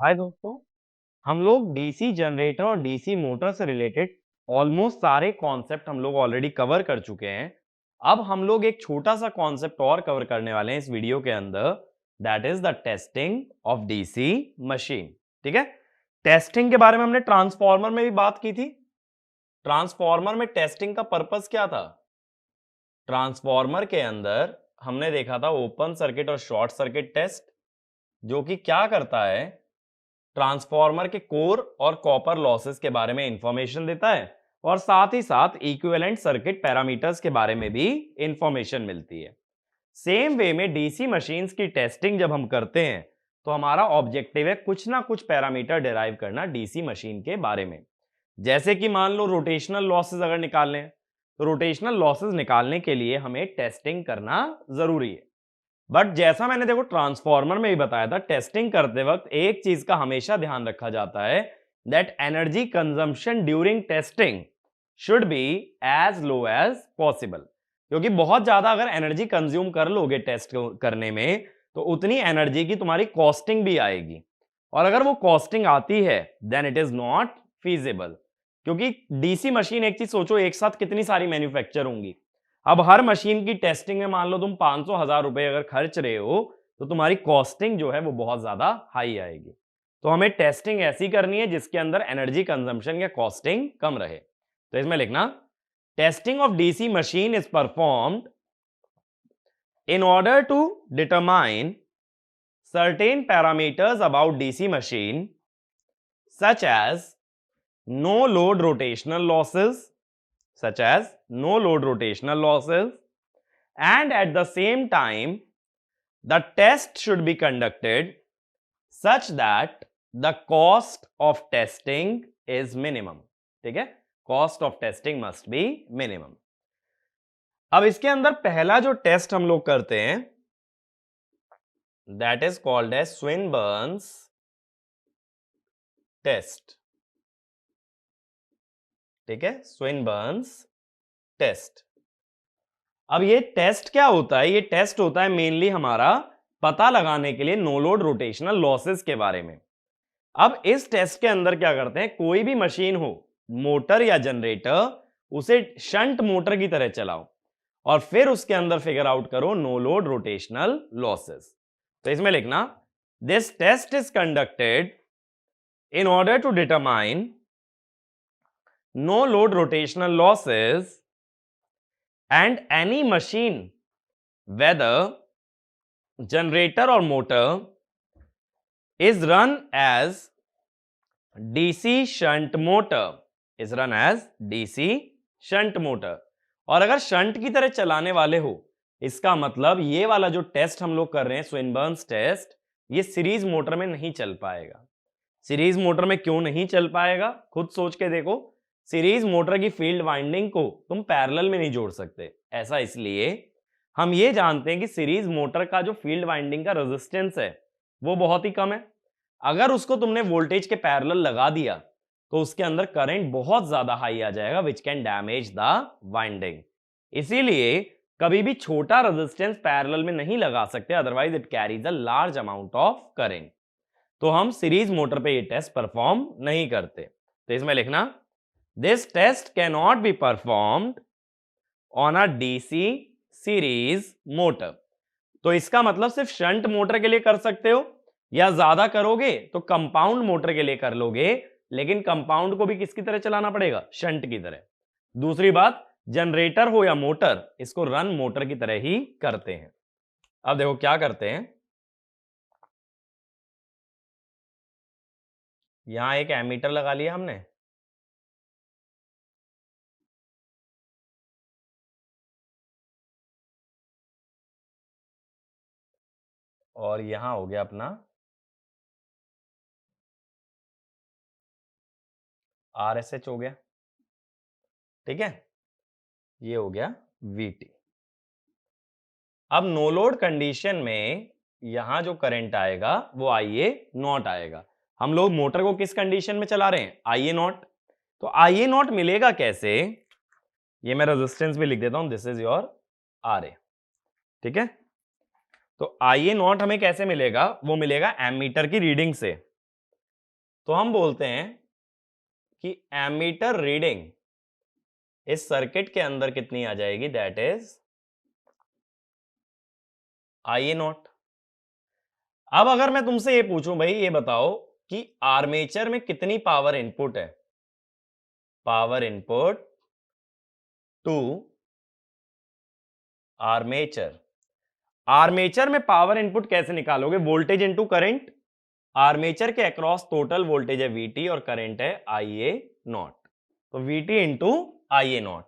हाय दोस्तों, हम लोग डीसी जनरेटर और डीसी मोटर से रिलेटेड ऑलमोस्ट सारे कॉन्सेप्ट हम लोग ऑलरेडी कवर कर चुके हैं। अब हम लोग एक छोटा सा कॉन्सेप्ट और कवर करने वाले हैं इस वीडियो के अंदर, that is the testing of DC machine. ठीक है, टेस्टिंग के बारे में हमने ट्रांसफॉर्मर में भी बात की थी। ट्रांसफॉर्मर में टेस्टिंग का पर्पस क्या था? ट्रांसफॉर्मर के अंदर हमने देखा था ओपन सर्किट और शॉर्ट सर्किट टेस्ट, जो कि क्या करता है, ट्रांसफॉर्मर के कोर और कॉपर लॉसेस के बारे में इंफॉर्मेशन देता है और साथ ही साथ इक्विवेलेंट सर्किट पैरामीटर्स के बारे में भी इंफॉर्मेशन मिलती है। सेम वे में डीसी मशीन्स की टेस्टिंग जब हम करते हैं तो हमारा ऑब्जेक्टिव है कुछ ना कुछ पैरामीटर डिराइव करना डीसी मशीन के बारे में। जैसे कि मान लो रोटेशनल लॉसेस अगर निकालने हैं तो रोटेशनल लॉसेस निकालने के लिए हमें टेस्टिंग करना जरूरी है। बट जैसा मैंने देखो ट्रांसफॉर्मर में भी बताया था, टेस्टिंग करते वक्त एक चीज का हमेशा ध्यान रखा जाता है, that energy consumption during testing should be as low as possible. क्योंकि बहुत ज्यादा अगर एनर्जी कंज्यूम कर लोगे टेस्ट करने में तो उतनी एनर्जी की तुम्हारी कॉस्टिंग भी आएगी, और अगर वो कॉस्टिंग आती है then it is not feasible. क्योंकि डीसी मशीन, एक चीज सोचो, एक साथ कितनी सारी मैन्युफैक्चर होंगी। अब हर मशीन की टेस्टिंग में मान लो तुम 500,000 रुपए अगर खर्च रहे हो तो तुम्हारी कॉस्टिंग जो है वो बहुत ज्यादा हाई आएगी। तो हमें टेस्टिंग ऐसी करनी है जिसके अंदर एनर्जी कंजम्पशन या कॉस्टिंग कम रहे। तो इसमें लिखना, testing of DC machine is performed in order to determine certain parameters about DC machine such as no load rotational losses, and at the same time the test should be conducted such that the cost of testing is minimum. ठीक है, cost of testing must be minimum. अब इसके अंदर पहला जो test हम लोग करते हैं that is called as Swinburne's test. ठीक है, Swinburne's test. अब ये टेस्ट क्या होता है? ये टेस्ट होता है मेनली हमारा पता लगाने के लिए नो लोड रोटेशनल लॉसेस के बारे में। अब इस टेस्ट के अंदर क्या करते हैं, कोई भी मशीन हो, मोटर या जनरेटर, उसे शंट मोटर की तरह चलाओ और फिर उसके अंदर फिगर आउट करो नो लोड रोटेशनल लॉसेस। तो इसमें लिखना, this test is conducted in order to determine no load rotational losses and any machine, whether generator or motor, is run as DC shunt motor, और अगर shunt की तरह चलाने वाले हो, इसका मतलब ये वाला जो टेस्ट हम लोग कर रहे हैं स्विनबर्न्स टेस्ट, ये सीरीज मोटर में नहीं चल पाएगा। सीरीज मोटर में क्यों नहीं चल पाएगा, खुद सोच के देखो। सीरीज मोटर की फील्ड वाइंडिंग को तुम पैरेलल में नहीं जोड़ सकते। ऐसा इसलिए, हम ये जानते हैं कि सीरीज मोटर का जो फील्ड वाइंडिंग का रेजिस्टेंस है वो बहुत ही कम है। अगर उसको तुमने वोल्टेज के पैरेलल लगा दिया तो उसके अंदर करंट बहुत ज्यादा हाई आ जाएगा, which can damage the winding. इसीलिए कभी भी छोटा रेजिस्टेंस पैरेलल में नहीं लगा सकते, otherwise it carries a large amount of current. तो हम सीरीज मोटर पे ये टेस्ट परफॉर्म नहीं करते। तो इसमें लिखना, this test can not be performed on a DC series motor. तो इसका मतलब सिर्फ शंट मोटर के लिए कर सकते हो, या ज्यादा करोगे तो कंपाउंड मोटर के लिए कर लोगे, लेकिन कंपाउंड को भी किसकी तरह चलाना पड़ेगा, शंट की तरह। दूसरी बात, जनरेटर हो या मोटर, इसको रन मोटर की तरह ही करते हैं। अब देखो क्या करते हैं, यहां एक एमीटर लगा लिया हमने, और यहां हो गया अपना RSH हो गया। ठीक है, ये हो गया VT। अब नो लोड कंडीशन में यहां जो करंट आएगा वो IA नॉट आएगा। हम लोग मोटर को किस कंडीशन में चला रहे हैं, IA नॉट। तो IA नॉट मिलेगा कैसे, ये मैं रेजिस्टेंस भी लिख देता हूं, दिस इज योर RA। ठीक है, तो IA नॉट हमें कैसे मिलेगा, वो मिलेगा एमीटर की रीडिंग से। तो हम बोलते हैं कि एमीटर रीडिंग इस सर्किट के अंदर कितनी आ जाएगी, दैट इज IA नॉट। अब अगर मैं तुमसे ये पूछूं भाई ये बताओ कि आर्मेचर में कितनी पावर इनपुट है, power input to armature. Armature में पावर इनपुट कैसे निकालोगे, वोल्टेज इनटू करंट। आर्मेचर के अक्रॉस टोटल वोल्टेज है VT और करंट है IA नॉट, तो VT इंटू IA नॉट।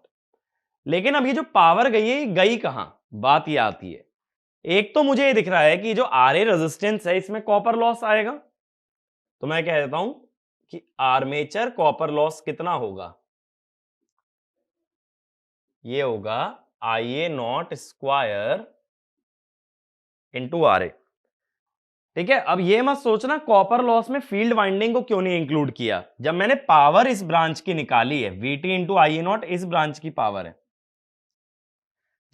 लेकिन अब ये जो पावर गई है ये गई कहां, बात ये आती है। एक तो मुझे ये दिख रहा है कि जो RA रेजिस्टेंस है इसमें कॉपर लॉस आएगा, तो मैं कह देता हूं कि आर्मेचर कॉपर लॉस कितना होगा, ये होगा IA not square into RA। ठीक है, अब ये मत सोचना कॉपर लॉस में फील्ड वाइंडिंग को क्यों नहीं इंक्लूड किया। जब मैंने पावर इस ब्रांच की निकाली है, VT इंटू IA नॉट इस ब्रांच की पावर है,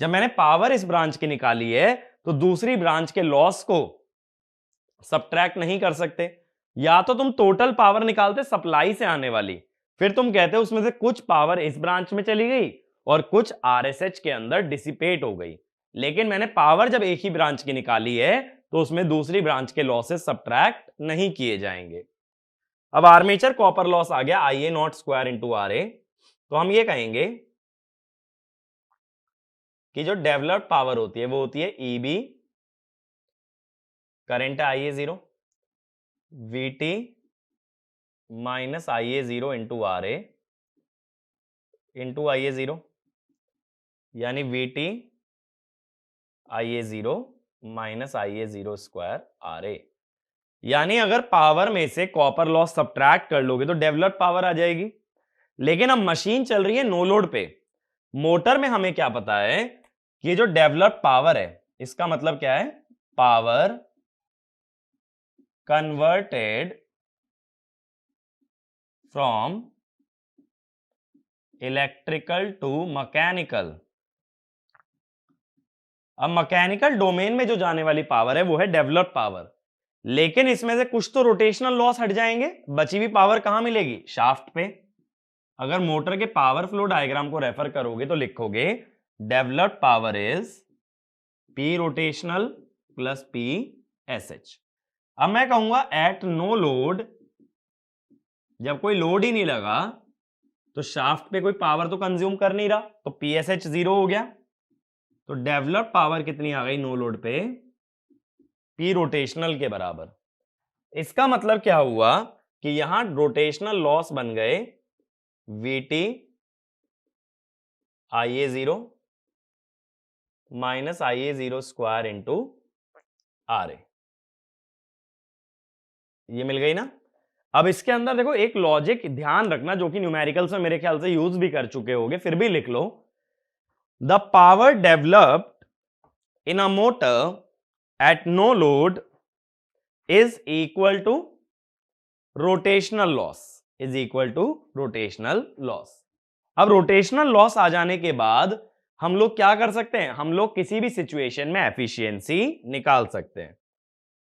जब मैंने पावर इस ब्रांच की निकाली है तो दूसरी ब्रांच के लॉस को सबट्रैक्ट नहीं कर सकते। या तो तुम टोटल पावर निकालते सप्लाई से आने वाली, फिर तुम कहते उसमें से कुछ पावर इस ब्रांच में चली गई और कुछ RSH के अंदर डिसिपेट हो गई। लेकिन मैंने पावर जब एक ही ब्रांच की निकाली है तो उसमें दूसरी ब्रांच के लॉसेस सबट्रैक्ट नहीं किए जाएंगे। अब आर्मेचर कॉपर लॉस आ गया IA not square into RA, तो हम ये कहेंगे कि जो डेवलप्ड पावर होती है वो होती है EB, करंट है IA0, VT minus IA0 into RA into IA0, यानी VT IA0 minus IA0 square RA। यानी अगर पावर में से कॉपर लॉस सबट्रैक्ट कर लोगे तो डेवलप्ड पावर आ जाएगी। लेकिन अब मशीन चल रही है नो लोड पे, मोटर में हमें क्या पता है कि ये जो डेवलप्ड पावर है इसका मतलब क्या है, power converted from electrical to mechanical. अब मैकेनिकल डोमेन में जो जाने वाली पावर है वो है डेवलप्ड पावर, लेकिन इसमें से कुछ तो रोटेशनल लॉस हट जाएंगे, बची हुई पावर कहां मिलेगी, शाफ्ट पे। अगर मोटर के पावर फ्लो डायग्राम को रेफर करोगे तो लिखोगे developed power is P rotational plus P SH। अब मैं कहूंगा एट नो लोड, जब कोई लोड ही नहीं लगा तो शाफ्ट पे कोई पावर तो कंज्यूम कर नहीं रहा, तो PSH 0 हो गया। तो डेवलप पावर कितनी आ गई नो लोड पे, P रोटेशनल के बराबर। इसका मतलब क्या हुआ कि यहां रोटेशनल लॉस बन गए VT IA0 minus IA0 square into RA, ये मिल गई ना। अब इसके अंदर देखो एक लॉजिक ध्यान रखना जो कि न्यूमेरिकल्स में मेरे ख्याल से यूज भी कर चुके होगे, फिर भी लिख लो। The power developed in a motor at no load is equal to rotational loss, is equal to rotational loss. अब रोटेशनल लॉस आ जाने के बाद हम लोग क्या कर सकते हैं, हम लोग किसी भी सिचुएशन में एफिशिएंसी निकाल सकते हैं।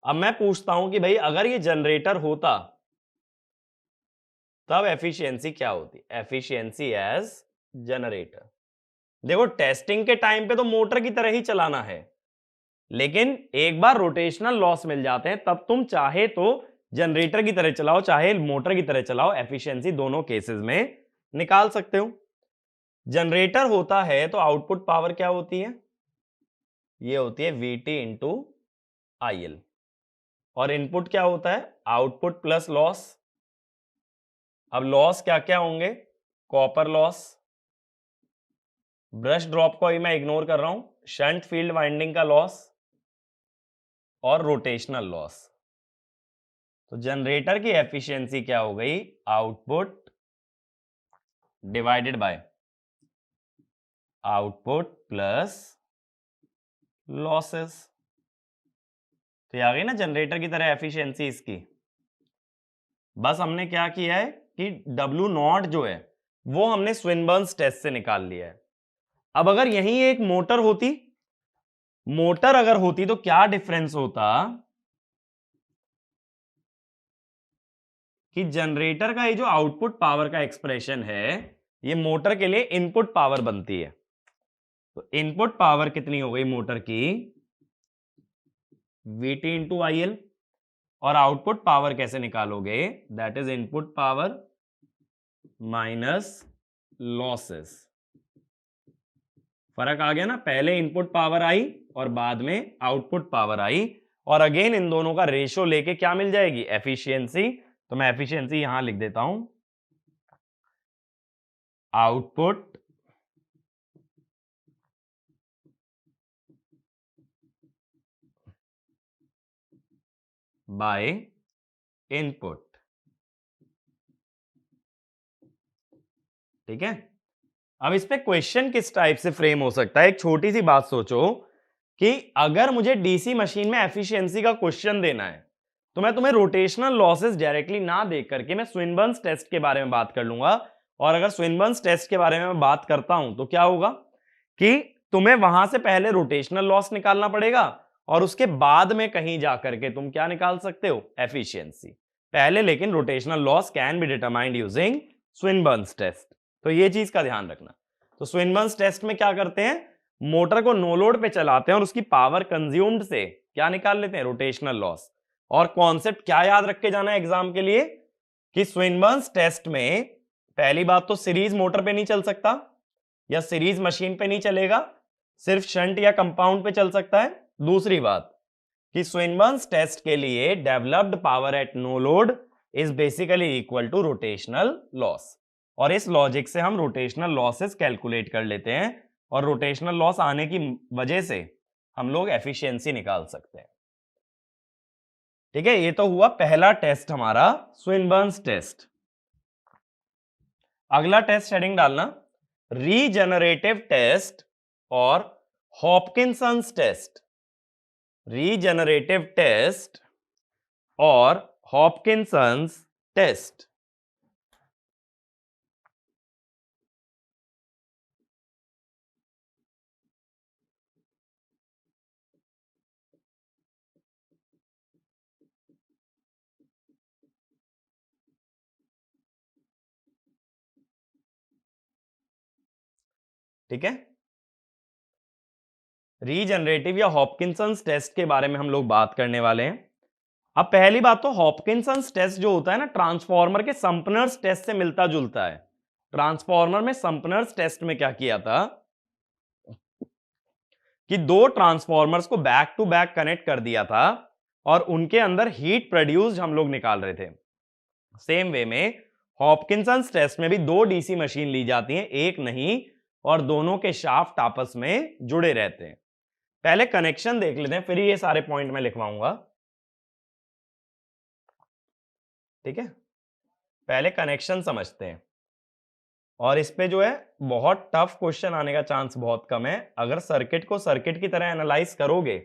अब मैं पूछता हूं कि भाई अगर ये जनरेटर होता तब एफिशिएंसी क्या होती, एफिशिएंसी एज जनरेटर। देखो टेस्टिंग के टाइम पे तो मोटर की तरह ही चलाना है, लेकिन एक बार रोटेशनल लॉस मिल जाते हैं तब तुम चाहे तो जनरेटर की तरह चलाओ चाहे मोटर की तरह चलाओ, एफिशिएंसी दोनों केसेस में निकाल सकते हो। जनरेटर होता है तो आउटपुट पावर क्या होती है, ये होती है VT इंटू IL, और इनपुट क्या होता है, आउटपुट प्लस लॉस। अब लॉस क्या क्या होंगे, कॉपर लॉस, ब्रश ड्रॉप को ही मैं इग्नोर कर रहा हूं, शंट फील्ड वाइंडिंग का लॉस और रोटेशनल लॉस। तो जनरेटर की एफिशिएंसी क्या हो गई, output divided by output plus losses. तो ये आ गई ना जनरेटर की तरह एफिशिएंसी इसकी। बस हमने क्या किया है कि W नॉट जो है वो हमने स्विनबर्न्स टेस्ट से निकाल लिया है। अब अगर यही एक मोटर होती, मोटर अगर होती तो क्या डिफरेंस होता, कि जनरेटर का ये जो आउटपुट पावर का एक्सप्रेशन है ये मोटर के लिए इनपुट पावर बनती है। तो इनपुट पावर कितनी हो गई मोटर की? Vt into IL। और आउटपुट पावर कैसे निकालोगे? That is input power minus losses. फर्क आ गया ना, पहले इनपुट पावर आई और बाद में आउटपुट पावर आई, और अगेन इन दोनों का रेशियो लेके क्या मिल जाएगी? एफिशिएंसी। तो मैं एफिशिएंसी यहां लिख देता हूं, आउटपुट बाय इनपुट। ठीक है, अब इस पे क्वेश्चन किस टाइप से फ्रेम हो सकता है? एक छोटी सी बात सोचो कि अगर मुझे डीसी मशीन में एफिशिएंसी का क्वेश्चन देना है तो मैं तुम्हें रोटेशनल लॉसेस डायरेक्टली ना देख करके मैं स्विनबर्न्स टेस्ट के बारे में बात कर लूंगा। और अगर स्विनबर्न्स टेस्ट के बारे में मैं बात करता हूं तो क्या होगा कि तुम्हें वहां से पहले रोटेशनल लॉस निकालना पड़ेगा और उसके बाद में कहीं जाकर के तुम क्या निकाल सकते हो? एफिशिएंसी। पहले लेकिन rotational loss can be determined using Swinburne's test. तो ये चीज का ध्यान रखना। तो स्विनबर्न्स टेस्ट में क्या करते हैं? मोटर को नो लोड पे चलाते हैं और उसकी पावर कंज्यूम्ड से क्या निकाल लेते हैं? Rotational loss. और कॉन्सेप्ट क्या याद रख के जाना है एग्जाम के लिए कि स्विनबर्न्स टेस्ट में पहली बात तो सीरीज मोटर पे नहीं चल सकता या सीरीज मशीन पे नहीं चलेगा, सिर्फ शंट या कंपाउंड पे चल सकता है। दूसरी बात कि स्विनबर्न्स टेस्ट के लिए developed power at no load is basically equal to rotational loss. और इस लॉजिक से हम रोटेशनल लॉसेस कैलकुलेट कर लेते हैं और रोटेशनल लॉस आने की वजह से हम लोग एफिशिएंसी निकाल सकते हैं। ठीक है, ये तो हुआ पहला टेस्ट हमारा, स्विनबर्न्स टेस्ट। अगला टेस्ट हेडिंग डालना, रीजेनरेटिव टेस्ट और हॉपकिंसंस टेस्ट। रीजेनरेटिव टेस्ट और हॉपकिंसंस टेस्ट। ठीक है, रीजनरेटिव या हॉपकिंसंस टेस्ट के बारे में हम लोग बात करने वाले हैं। अब पहली बात तो हॉपकिंसंस टेस्ट जो होता है ना, ट्रांसफॉर्मर के संपनर्स टेस्ट से मिलता जुलता है। ट्रांसफॉर्मर में संपनर्स टेस्ट में क्या किया था कि दो ट्रांसफॉर्मर्स को बैक टू बैक कनेक्ट कर दिया था और उनके अंदर हीट प्रोड्यूस्ड हम लोग निकाल रहे थे। सेम वे में हॉपकिंसंस टेस्ट में भी दो डीसी मशीन ली जाती हैं, एक नहीं, और दोनों के शाफ्ट आपस में जुड़े रहते हैं। पहले कनेक्शन देख लेते हैं, फिर ये सारे पॉइंट मैं लिखवाऊंगा। ठीक है, पहले कनेक्शन समझते हैं। और इस पे जो है बहुत टफ क्वेश्चन आने का चांस बहुत कम है। अगर सर्किट को सर्किट की तरह एनालाइज करोगे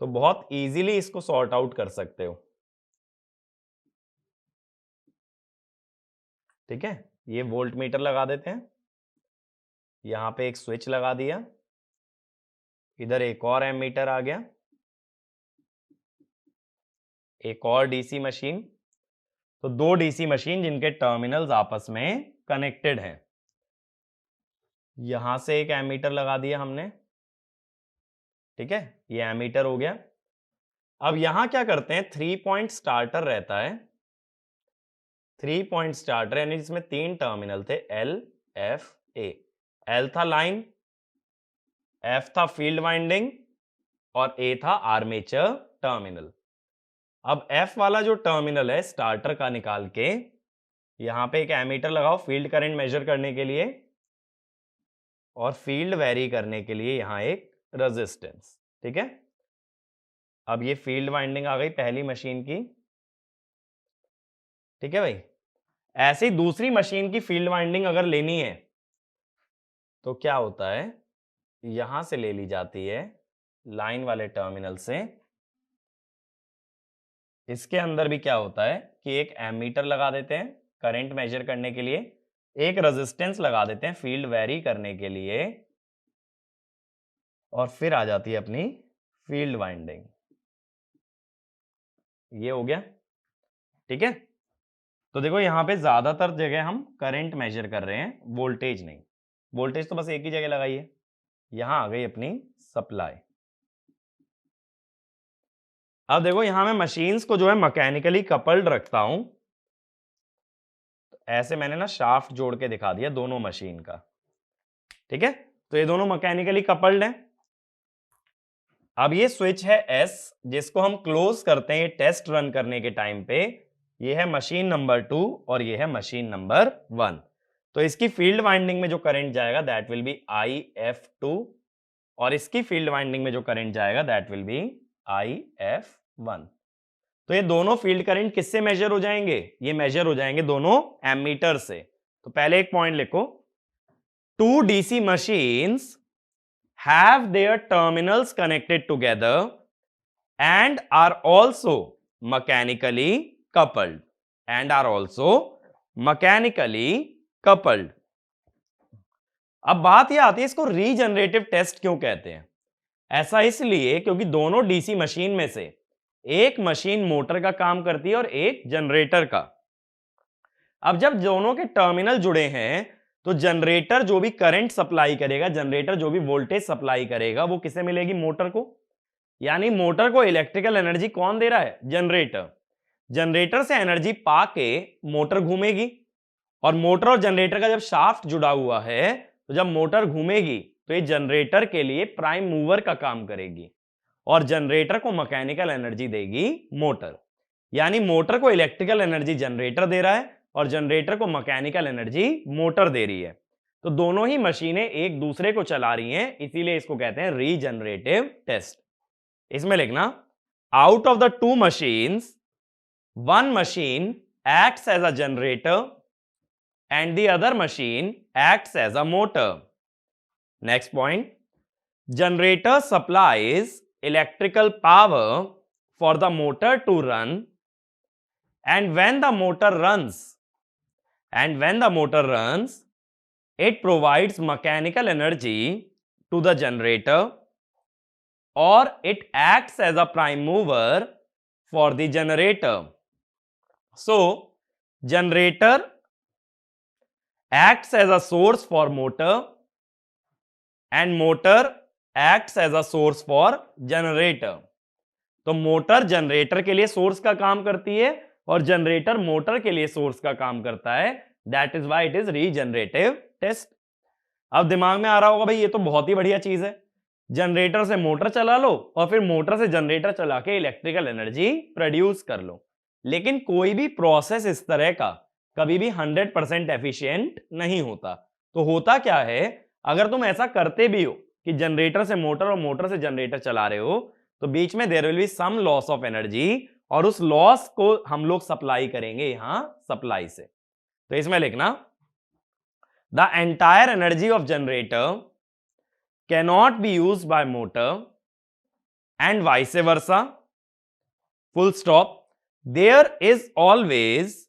तो बहुत इजीली इसको सॉर्ट आउट कर सकते हो। ठीक है, ये वोल्ट मीटर लगा देते हैं, यहां पे एक स्विच लगा दिया, इधर एक और एमीटर आ गया, एक और डीसी मशीन। तो दो डीसी मशीन जिनके टर्मिनल्स आपस में कनेक्टेड हैं। यहां से एक एमीटर लगा दिया हमने। ठीक है, ये एमीटर हो गया। अब यहां क्या करते हैं, 3 पॉइंट स्टार्टर रहता है। 3 पॉइंट स्टार्टर यानी जिसमें 3 टर्मिनल थे, L F A। L था लाइन, F था फील्ड वाइंडिंग और A था आर्मेचर टर्मिनल। अब F वाला जो टर्मिनल है स्टार्टर का निकाल के यहां पे एक एमीटर लगाओ फील्ड करंट मेजर करने के लिए, और फील्ड वेरी करने के लिए यहां एक रेजिस्टेंस। ठीक है, अब ये फील्ड वाइंडिंग आ गई पहली मशीन की। ठीक है भाई, ऐसे ही दूसरी मशीन की फील्ड वाइंडिंग अगर लेनी है तो क्या होता है, यहां से ले ली जाती है लाइन वाले टर्मिनल से। इसके अंदर भी क्या होता है कि एक एमीटर लगा देते हैं करंट मेजर करने के लिए, एक रेजिस्टेंस लगा देते हैं फील्ड वेरी करने के लिए, और फिर आ जाती है अपनी फील्ड वाइंडिंग। ये हो गया। ठीक है, तो देखो यहां पे ज्यादातर जगह हम करंट मेजर कर रहे हैं, वोल्टेज नहीं। वोल्टेज तो बस एक ही जगह लगाई है, यहां आ गई अपनी सप्लाई। अब देखो यहां मैं मशीन्स को जो है मैकेनिकली कपल्ड रखता हूं, ऐसे मैंने ना शाफ्ट जोड़ के दिखा दिया दोनों मशीन का, ठीक है। तो ये दोनों मैकेनिकली कपल्ड हैं। अब ये स्विच है S, जिसको हम क्लोज करते हैं टेस्ट रन करने के टाइम पे। ये है मशीन नंबर 2 और ये है मशीन नंबर 1। तो इसकी फील्ड वाइंडिंग में जो करंट जाएगा दैट विल बी IF2, और इसकी फील्ड वाइंडिंग में जो करंट जाएगा दैट विल बी IF1। तो ये दोनों फील्ड करंट किससे मेजर हो जाएंगे? ये मेजर हो जाएंगे दोनों एमीटर से। तो पहले एक पॉइंट लिखो, 2 DC machines have their terminals connected together and are also mechanically coupled and are also mechanically coupled। अब बात यह आती है इसको रीजनरेटिव टेस्ट क्यों कहते हैं? ऐसा इसलिए क्योंकि दोनों डीसी मशीन में से एक मशीन मोटर का काम करती है और एक जनरेटर का। अब जब दोनों के टर्मिनल जुड़े हैं तो जनरेटर जो भी करंट सप्लाई करेगा, जनरेटर जो भी वोल्टेज सप्लाई करेगा, वो किसे मिलेगी? मोटर को। यानी मोटर को इलेक्ट्रिकल एनर्जी कौन दे रहा है? जनरेटर। जनरेटर से एनर्जी पाके मोटर घूमेगी, और मोटर और जनरेटर का जब शाफ्ट जुड़ा हुआ है तो जब मोटर घूमेगी तो ये जनरेटर के लिए प्राइम मूवर का काम करेगी, और जनरेटर को मैकेनिकल एनर्जी देगी मोटर। यानी मोटर को इलेक्ट्रिकल एनर्जी जनरेटर दे रहा है और जनरेटर को मैकेनिकल एनर्जी मोटर दे रही है। तो दोनों ही मशीनें एक दूसरे को चला रही हैं, इसीलिए इसको कहते हैं रीजनरेटिव टेस्ट। इसमें लिखना, out of the two machines one machine acts as a generator and the other machine acts as a motor. Next point, generator supplies electrical power for the motor to run, and when the motor runs, it provides mechanical energy to the generator, or it acts as a prime mover for the generator. So generator acts as a source for motor and motor acts as a source for generator। तो motor generator के लिए source का काम करती है और generator motor के लिए सोर्स का काम करता है। That is why it is regenerative test. अब दिमाग में आ रहा होगा भाई ये तो बहुत ही बढ़िया चीज है, जनरेटर से मोटर चला लो और फिर मोटर से जनरेटर चला के इलेक्ट्रिकल एनर्जी प्रोड्यूस कर लो। लेकिन कोई भी प्रोसेस इस तरह का कभी भी 100% एफिशिएंट नहीं होता। तो होता क्या है, अगर तुम ऐसा करते भी हो कि जनरेटर से मोटर और मोटर से जनरेटर चला रहे हो तो बीच में there will be some loss of energy, और उस लॉस को हम लोग सप्लाई करेंगे यहां सप्लाई से। तो इसमें लिखना, the entire energy of generator can not be used by motor and vice versa, full stop. There is always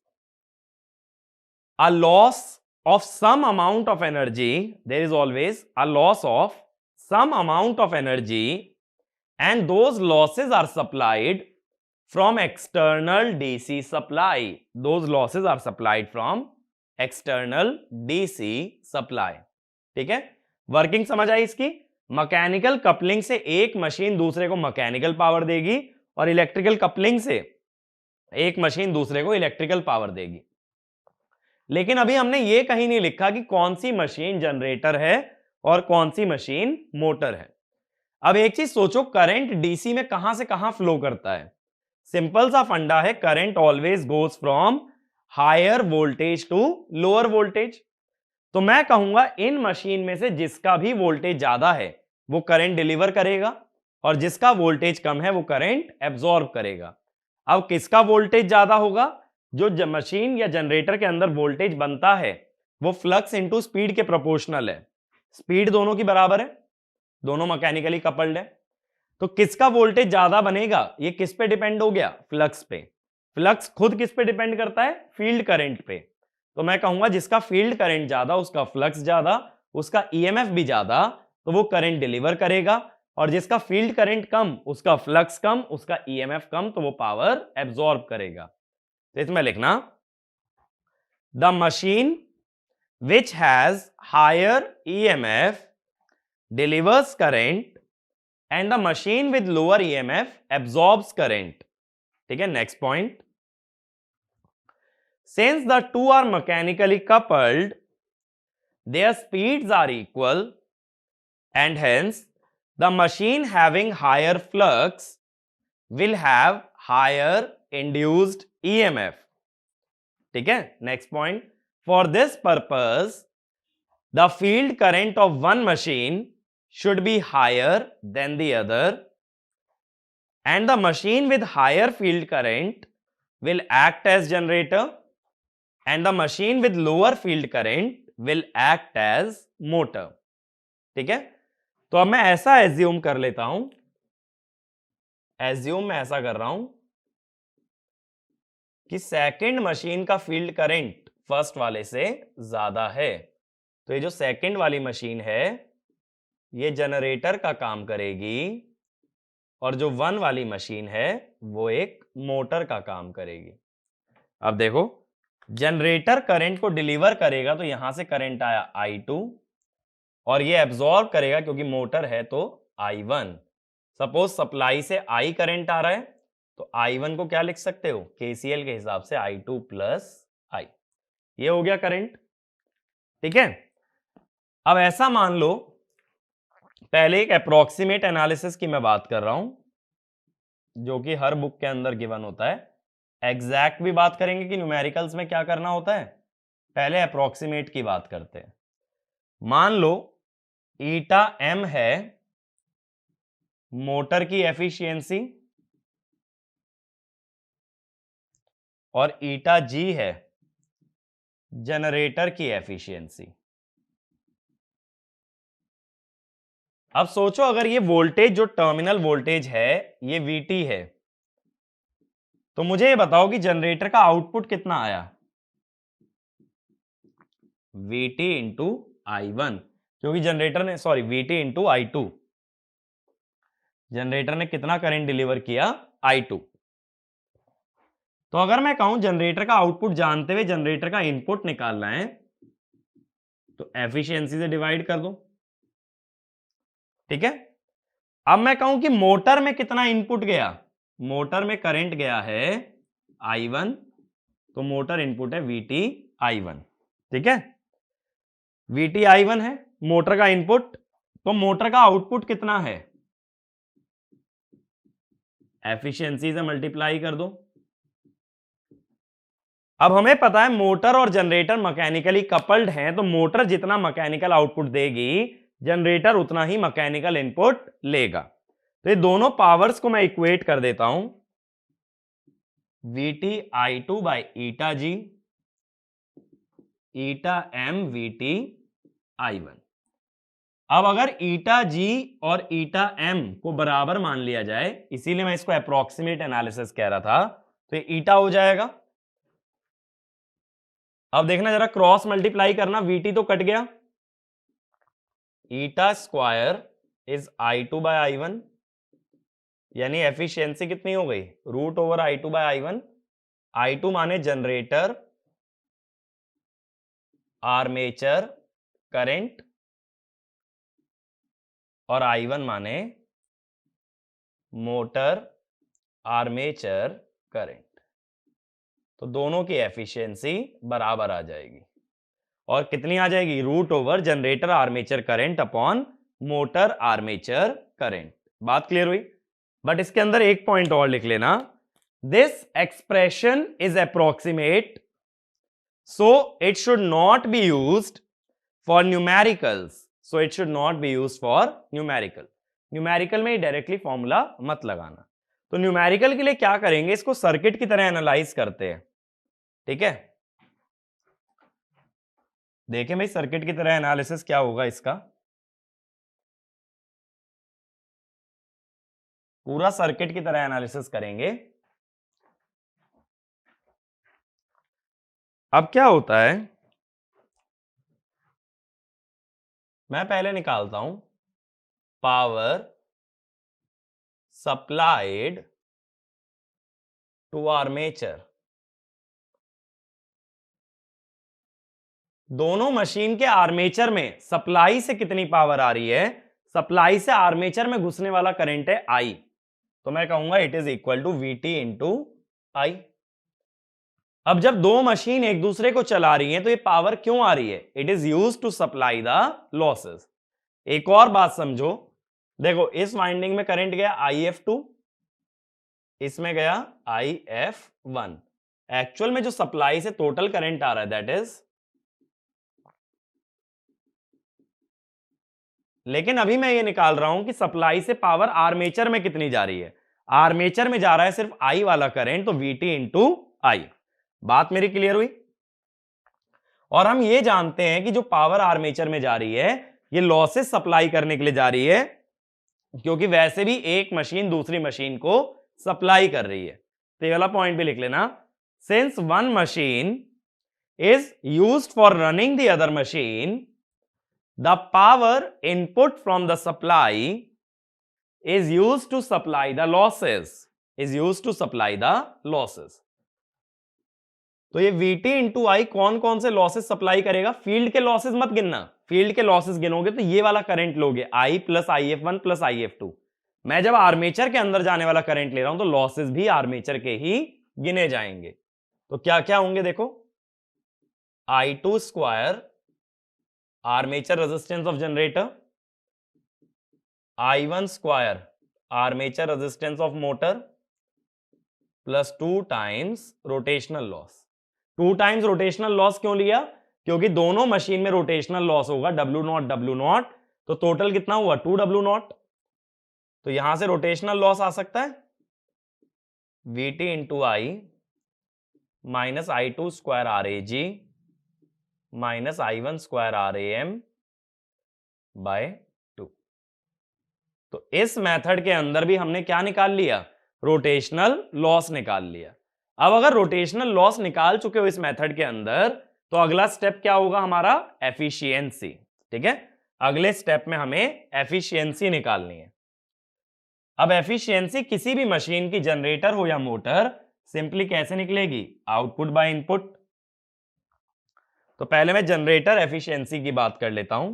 a loss of some amount of energy, there is always a loss of some amount of energy, and those losses are supplied from external DC supply। those losses are supplied from external DC supply। ठीक है, working समझ आई इसकी? Mechanical coupling से एक machine दूसरे को mechanical power देगी और इलेक्ट्रिकल कपलिंग से एक मशीन दूसरे को इलेक्ट्रिकल पावर देगी। लेकिन अभी हमने ये कहीं नहीं लिखा कि कौन सी मशीन जनरेटर है और कौन सी मशीन मोटर है। अब एक चीज सोचो, करंट डीसी में कहां से कहां फ्लो करता है? सिंपल सा फंडा है, current always goes from higher voltage to lower voltage. तो मैं कहूंगा इन मशीन में से जिसका भी वोल्टेज ज्यादा है वो करंट डिलीवर करेगा, और जिसका वोल्टेज कम है वो करंट एब्जॉर्ब करेगा। अब किसका वोल्टेज ज्यादा होगा? जो मशीन या जनरेटर के अंदर वोल्टेज बनता है वो फ्लक्स इनटू स्पीड के प्रोपोर्शनल है। स्पीड दोनों की बराबर है, दोनों मैकेनिकली कपल्ड है। तो किसका वोल्टेज ज्यादा बनेगा ये किस पे डिपेंड हो गया? फ्लक्स पे। फ्लक्स खुद किस पे डिपेंड करता है? फील्ड करंट पे। तो मैं कहूंगा जिसका फील्ड करंट ज्यादा उसका फ्लक्स ज्यादा, उसका ईएमएफ भी ज्यादा, तो वो करंट डिलीवर करेगा, और जिसका फील्ड करंट कम उसका फ्लक्स कम, उसका ईएमएफ कम, तो वो पावर एब्जॉर्ब करेगा। तो इसमें लिखना, The machine which has higher EMF delivers current and the machine with lower EMF absorbs current. ठीक है, next point. Since the two are mechanically coupled, their speeds are equal and hence the machine having higher flux will have higher induced EMF. ठीक है, next point. For this purpose, the field current of one machine should be higher than the other, and the machine with higher field current will act as generator, and the machine with lower field current will act as motor. ठीक है, तो अब मैं ऐसा assume कर लेता हूं, मैं ऐसा कर रहा हूं कि सेकंड मशीन का फील्ड करंट फर्स्ट वाले से ज्यादा है, तो ये जो सेकंड वाली मशीन है ये जनरेटर का काम करेगी और जो वन वाली मशीन है वो एक मोटर का काम करेगी। अब देखो, जनरेटर करंट को डिलीवर करेगा तो यहां से करंट आया I2 और ये एब्जॉर्ब करेगा क्योंकि मोटर है तो I1। सपोज सप्लाई से I करंट आ रहा है तो I1 को क्या लिख सकते हो, KCL के हिसाब से I2 प्लस I। ये हो गया करंट। ठीक है, अब ऐसा मान लो, पहले एक अप्रोक्सीमेट एनालिसिस की मैं बात कर रहा हूं जो कि हर बुक के अंदर गिवन होता है। एग्जैक्ट भी बात करेंगे कि न्यूमेरिकल्स में क्या करना होता है, पहले अप्रोक्सीमेट की बात करते हैं। मान लो ईटा एम है मोटर की एफिशिएंसी और ईटा जी है जनरेटर की एफिशिएंसी। अब सोचो अगर ये वोल्टेज जो टर्मिनल वोल्टेज है ये VT है, तो मुझे ये बताओ कि जनरेटर का आउटपुट कितना आया, VT इंटू I1, क्योंकि जनरेटर ने VT इंटू I2, जनरेटर ने कितना करंट डिलीवर किया, I2। तो अगर मैं कहूं जनरेटर का आउटपुट जानते हुए जनरेटर का इनपुट निकालना है तो एफिशिएंसी से डिवाइड कर दो। ठीक है, अब मैं कहूं कि मोटर में कितना इनपुट गया, मोटर में करंट गया है I1, तो मोटर इनपुट है VT I1। ठीक है, VT I1 है मोटर का इनपुट, तो मोटर का आउटपुट कितना है, एफिशिएंसी से मल्टीप्लाई कर दो। अब हमें पता है मोटर और जनरेटर मैकेनिकली कपल्ड हैं, तो मोटर जितना मैकेनिकल आउटपुट देगी जनरेटर उतना ही मैकेनिकल इनपुट लेगा। तो ये दोनों पावर्स को मैं इक्वेट कर देता हूं, VT I2 by eta G, eta M VT I1। अब अगर ईटा जी और ईटा एम को बराबर मान लिया जाए, इसीलिए मैं इसको अप्रोक्सीमेट एनालिसिस कह रहा था, तो ये ईटा हो जाएगा। अब देखना जरा, क्रॉस मल्टीप्लाई करना, VT तो कट गया, ईटा square is I2 bye I1, यानी एफिशिएंसी कितनी हो गई, root over I2 bye I1। I2 माने जनरेटर आर्मेचर करंट और I1 माने मोटर आर्मेचर करंट। तो दोनों की एफिशिएंसी बराबर आ जाएगी, और कितनी आ जाएगी, root over generator armature current upon motor armature current. बात क्लियर हुई? बट इसके अंदर एक पॉइंट और लिख लेना, this expression is approximate, so it should not be used for numericals, so it should not be used for numerical. Numerical में directly formula मत लगाना। तो न्यूमेरिकल के लिए क्या करेंगे, इसको सर्किट की तरह एनालाइज करते हैं। ठीक है, देखें भाई सर्किट की तरह एनालिसिस क्या होगा इसका, पूरा सर्किट की तरह एनालिसिस करेंगे। अब क्या होता है, मैं पहले निकालता हूं पावर सप्लाइड टू आर्मेचर दोनों मशीन के आर्मेचर में सप्लाई से कितनी पावर आ रही है, सप्लाई से आर्मेचर में घुसने वाला करंट है आई, तो मैं कहूंगा it is equal to VT into I. अब जब दो मशीन एक दूसरे को चला रही हैं तो ये पावर क्यों आ रही है, it is used to supply the losses. एक और बात समझो, देखो इस वाइंडिंग में करंट गया IF2, इसमें गया IF1। एक्चुअल में जो सप्लाई से टोटल करंट आ रहा है दैट इज, लेकिन अभी मैं ये निकाल रहा हूं कि सप्लाई से पावर आर्मेचर में कितनी जा रही है, आर्मेचर में जा रहा है सिर्फ आई वाला करंट, तो VT इंटू आई। बात मेरी क्लियर हुई? और हम ये जानते हैं कि जो पावर आर्मेचर में जा रही है ये लॉसेस सप्लाई करने के लिए जा रही है, क्योंकि वैसे भी एक मशीन दूसरी मशीन को सप्लाई कर रही है। तो ये वाला पॉइंट भी लिख लेना, since one machine is used for running the other machine, the power input from the supply is used to supply the losses, is used to supply the losses। तो ये VT इंटू आई कौन कौन से losses supply करेगा, field के losses मत गिनना, field के लॉसेस गिनोगे तो ये वाला करंट लोगे I plus IF1 plus IF2। मैं जब आर्मेचर के अंदर जाने वाला करंट ले रहा हूं तो लॉसेस भी आर्मेचर के ही गिने जाएंगे। तो क्या क्या होंगे देखो, I2 square armature resistance of generator, I1 square armature resistance of motor plus 2 times rotational loss. 2 times rotational loss क्यों लिया, क्योंकि दोनों मशीन में रोटेशनल लॉस होगा W0 तो टोटल कितना हुआ 2W0, तो यहां से रोटेशनल लॉस आ सकता है VT into I minus I2 square RAG minus I1 square RAM by 2। तो इस मेथड के अंदर भी हमने क्या निकाल लिया, रोटेशनल लॉस निकाल लिया। अब अगर रोटेशनल लॉस निकाल चुके हो इस मेथड के अंदर तो अगला स्टेप क्या होगा हमारा, एफिशिएंसी। ठीक है, अगले स्टेप में हमें एफिशिएंसी निकालनी है। अब एफिशिएंसी किसी भी मशीन की, जनरेटर हो या मोटर, सिंपली कैसे निकलेगी, आउटपुट बाय इनपुट। तो पहले मैं जनरेटर एफिशिएंसी की बात कर लेता हूं।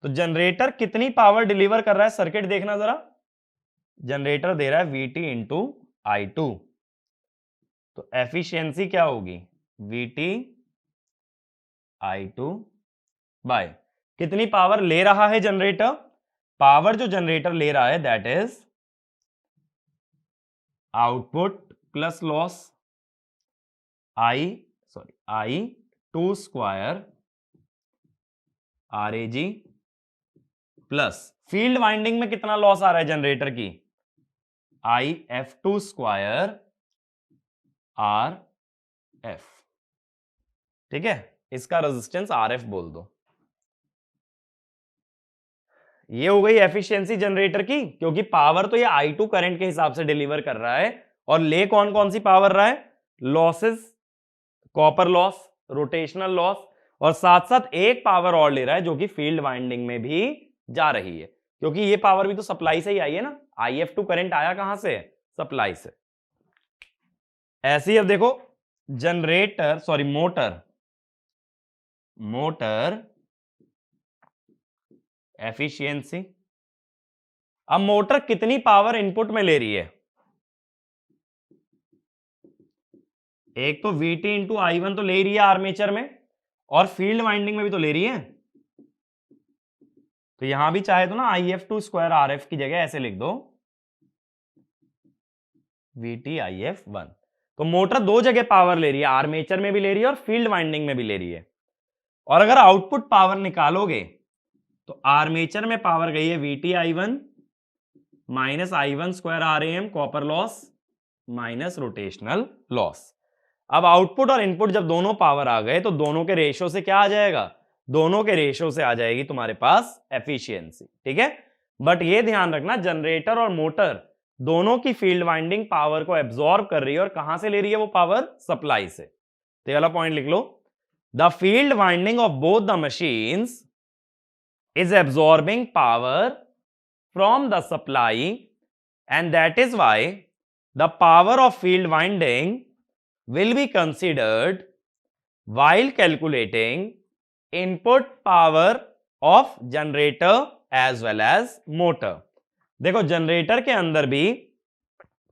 तो जनरेटर कितनी पावर डिलीवर कर रहा है, सर्किट देखना जरा, जनरेटर दे रहा है VT इंटू I2, तो एफिशिएंसी क्या होगी VT I2 बाय कितनी पावर ले रहा है जनरेटर, पावर जो जनरेटर ले रहा है that is output plus loss I2 square RAG plus field winding में कितना लॉस आ रहा है जनरेटर की, IF2 स्क्वायर RF। ठीक है, इसका रेजिस्टेंस RF बोल दो। ये हो गई एफिशिएंसी जनरेटर की, क्योंकि पावर तो ये I2 करंट के हिसाब से डिलीवर कर रहा है, और ले कौन कौन सी पावर रहा है, losses, copper loss, rotational loss, और साथ साथ एक पावर और ले रहा है जो कि फील्ड वाइंडिंग में भी जा रही है, क्योंकि ये पावर भी तो सप्लाई से ही आई है ना, IF2 करंट आया कहां से, सप्लाई से। ऐसे ही अब देखो जनरेटर, सॉरी मोटर एफिशिएंसी। अब मोटर कितनी पावर इनपुट में ले रही है, एक तो VT इंटू I1 तो ले रही है आर्मेचर में, और फील्ड वाइंडिंग में भी तो ले रही है, तो यहां भी चाहे तो ना IF2 स्क्वायर RF की जगह ऐसे लिख दो VT IF1। तो मोटर दो जगह पावर ले रही है, आर्मेचर में भी ले रही है और फील्ड वाइंडिंग में भी ले रही है। और अगर आउटपुट पावर निकालोगे तो आर्मेचर में पावर गई है VT I1 minus I1 square RAM copper loss minus rotational loss. अब आउटपुट और इनपुट जब दोनों पावर आ गए तो दोनों के रेशियो से क्या आ जाएगा, दोनों के रेशियो से आ जाएगी तुम्हारे पास एफिशिएंसी। ठीक है, बट ये ध्यान रखना जनरेटर और मोटर दोनों की फील्ड वाइंडिंग पावर को एब्जॉर्ब कर रही है, और कहां से ले रही है वो पावर, सप्लाई से। तो ये वाला पॉइंट लिख लो, the field winding of both the machines is absorbing power from the supply, and that is why the power of field winding will be considered while calculating input power of generator as well as motor। देखो generator के अंदर भी,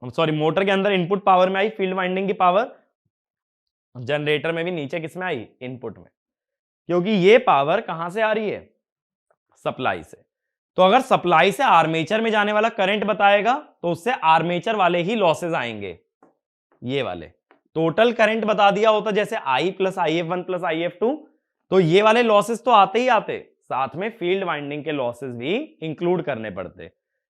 sorry motor के अंदर input power में आई field winding की power, generator में भी नीचे किसमें आई, इनपुट में, क्योंकि ये पावर कहां से आ रही है, सप्लाई से। तो अगर सप्लाई से आर्मेचर में जाने वाला करंट बताएगा तो उससे आर्मेचर वाले ही लॉसेस आएंगे, ये वाले। टोटल करंट बता दिया होता जैसे I plus IF1 plus IF2, तो ये वाले लॉसेस तो आते ही आते, साथ में फील्ड वाइंडिंग के लॉसेस भी इंक्लूड करने पड़ते।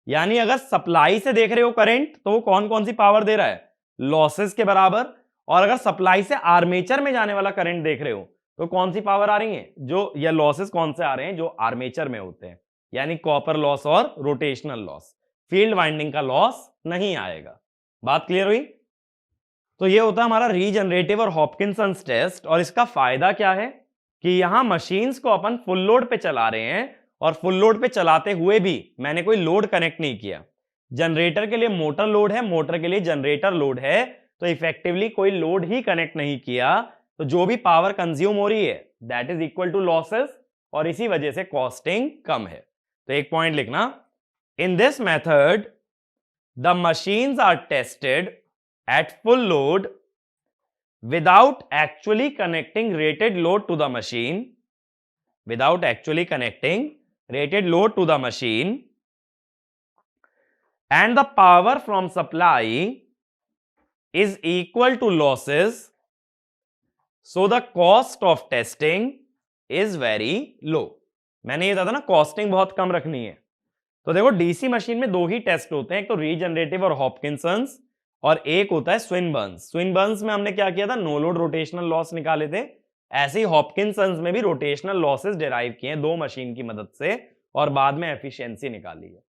यानी अगर सप्लाई से देख रहे हो करंट तो वो कौन कौन सी पावर दे रहा है, लॉसेस के बराबर। और अगर सप्लाई से आर्मेचर में जाने वाला करंट देख रहे हो तो कौन सी पावर आ रही है, जो या लॉसेस कौन से आ रहे हैं, जो आर्मेचर में होते हैं, यानी कॉपर लॉस और रोटेशनल लॉस। फील्ड वाइंडिंग का लॉस नहीं आएगा। बात क्लियर हुई? तो ये होता है हमारा रीजनरेटिव और हॉपकिंसंस टेस्ट। और इसका फायदा क्या है कि यहां मशीन्स को अपन फुल लोड पे चला रहे हैं, और फुल लोड पे चलाते हुए भी मैंने कोई लोड कनेक्ट नहीं किया। जनरेटर के लिए मोटर लोड है, मोटर के लिए जनरेटर लोड है, तो इफेक्टिवली कोई लोड ही कनेक्ट नहीं किया, तो जो भी पावर कंज्यूम हो रही है that is equal to losses, और इसी वजह से कॉस्टिंग कम है। तो एक पॉइंट लिखना, in this method the machines are tested at full load without actually connecting rated load to the machine, without actually connecting rated load to the machine, and the power from supply is equal to losses, so the cost of testing is very low। मैंने ये कहा था ना costing बहुत कम रखनी है। तो देखो डीसी मशीन में दो ही टेस्ट होते हैं, एक तो रीजनरेटिव और हॉपकिंसंस, और एक होता है स्विनबर्न्स। स्विनबर्न्स में हमने क्या किया था, नो लोड रोटेशनल लॉस निकाले थे। ऐसे ही हॉपकिंसंस में भी रोटेशनल लॉसेस डिराइव किए हैं दो मशीन की मदद से, और बाद में एफिशिएंसी निकाली है।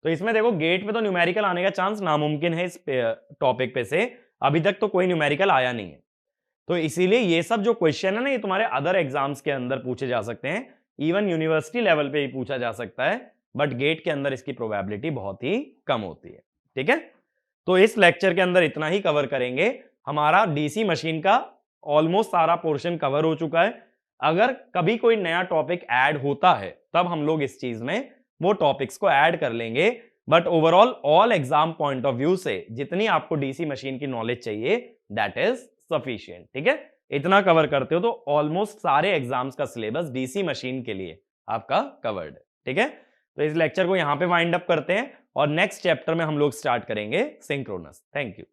तो इसमें देखो गेट पे तो न्यूमेरिकल आने का चांस नामुमकिन है इस टॉपिक पे से, अभी तक तो कोई न्यूमेरिकल आया नहीं है। तो इसीलिए ये सब जो क्वेश्चन है ना, ये तुम्हारे अदर एग्जाम्स के अंदर पूछे जा सकते हैं, इवन यूनिवर्सिटी लेवल पे ही पूछा जा सकता है, बट गेट के अंदर इसकी प्रोबेबिलिटी बहुत ही कम होती है। ठीक है, तो इस लेक्चर के अंदर इतना ही कवर करेंगे। हमारा डीसी मशीन का ऑलमोस्ट सारा पोर्शन कवर हो चुका है। अगर कभी कोई नया टॉपिक ऐड होता है तब हम लोग इस चीज में वो टॉपिक्स को ऐड कर लेंगे, but overall all exam point of view से जितनी आपको डीसी मशीन की नॉलेज चाहिए दैट इज सफिशिएंट। ठीक है, इतना कवर करते हो तो ऑलमोस्ट सारे एग्जाम्स का सिलेबस डीसी मशीन के लिए आपका कवर्ड है। ठीक है, तो इस लेक्चर को यहां पे वाइंड अप करते हैं, और नेक्स्ट चैप्टर में हम लोग स्टार्ट करेंगे सिंक्रोनस। Thank you.